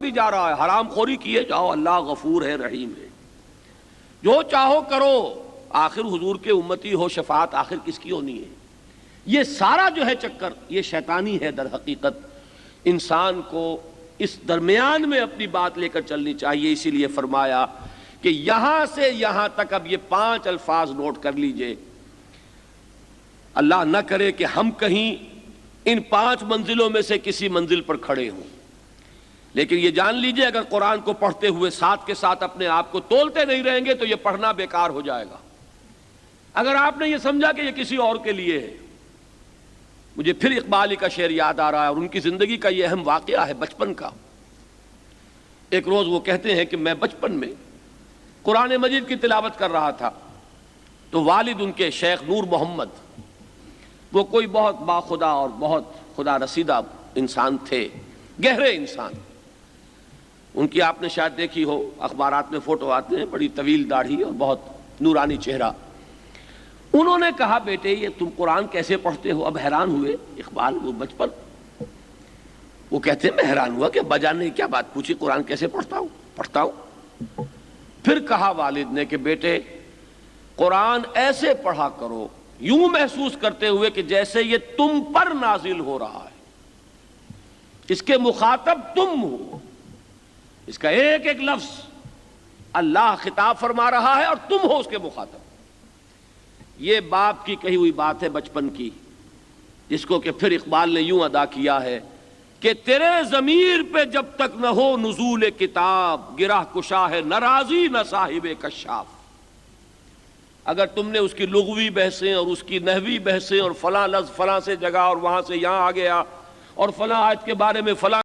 بھی جا رہا ہے، حرام خوری کیے جاؤ، اللہ غفور ہے رحیم ہے، جو چاہو کرو، آخر حضور کے امتی ہو، شفاعت آخر کس کی ہونی ہے؟ یہ سارا جو ہے چکر یہ شیطانی ہے۔ در حقیقت انسان کو اس درمیان میں اپنی بات لے کر چلنی چاہیے۔ اسی لیے فرمایا کہ یہاں سے یہاں تک، اب یہ 5 الفاظ نوٹ کر لیجئے، اللہ نہ کرے کہ ہم کہیں ان 5 منزلوں میں سے کسی منزل پر کھڑے ہوں، لیکن یہ جان لیجئے اگر قرآن کو پڑھتے ہوئے ساتھ کے ساتھ اپنے آپ کو تولتے نہیں رہیں گے تو یہ پڑھنا بیکار ہو جائے گا۔ اگر آپ نے یہ سمجھا کہ یہ کسی اور کے لیے ہے، مجھے پھر اقبال کا شعر یاد آ رہا ہے، اور ان کی زندگی کا یہ اہم واقعہ ہے بچپن کا۔ ایک روز وہ کہتے ہیں کہ میں بچپن میں قرآن مجید کی تلاوت کر رہا تھا، تو والد ان کے شیخ نور محمد، وہ کوئی بہت باخدا اور بہت خدا رسیدہ انسان تھے، گہرے انسان۔ ان کی آپ نے شاید دیکھی ہو، اخبارات میں فوٹو آتے ہیں، بڑی طویل داڑھی اور بہت نورانی چہرہ۔ انہوں نے کہا بیٹے یہ تم قرآن کیسے پڑھتے ہو؟ اب حیران ہوئے اقبال، وہ بچپن، وہ کہتے ہیں میں حیران ہوا کہ ابا جان نے کیا بات پوچھی، قرآن کیسے پڑھتا ہوں۔ پھر کہا والد نے کہ بیٹے قرآن ایسے پڑھا کرو، یوں محسوس کرتے ہوئے کہ جیسے یہ تم پر نازل ہو رہا ہے، اس کے مخاطب تم ہو، اس کا ایک ایک لفظ اللہ خطاب فرما رہا ہے اور تم ہو اس کے مخاطب۔ یہ باپ کی کہی ہوئی بات ہے بچپن کی، جس کو کہ پھر اقبال نے یوں ادا کیا ہے کہ تیرے ضمیر پہ جب تک نہ ہو نزول کتاب، گرہ کشا ہے نہ راضی نہ صاحب کشاف۔ اگر تم نے اس کی لغوی بحثیں اور اس کی نحوی بحثیں اور فلاں لفظ فلاں سے جگہ اور وہاں سے یہاں آ گیا اور فلاں آیت کے بارے میں فلاں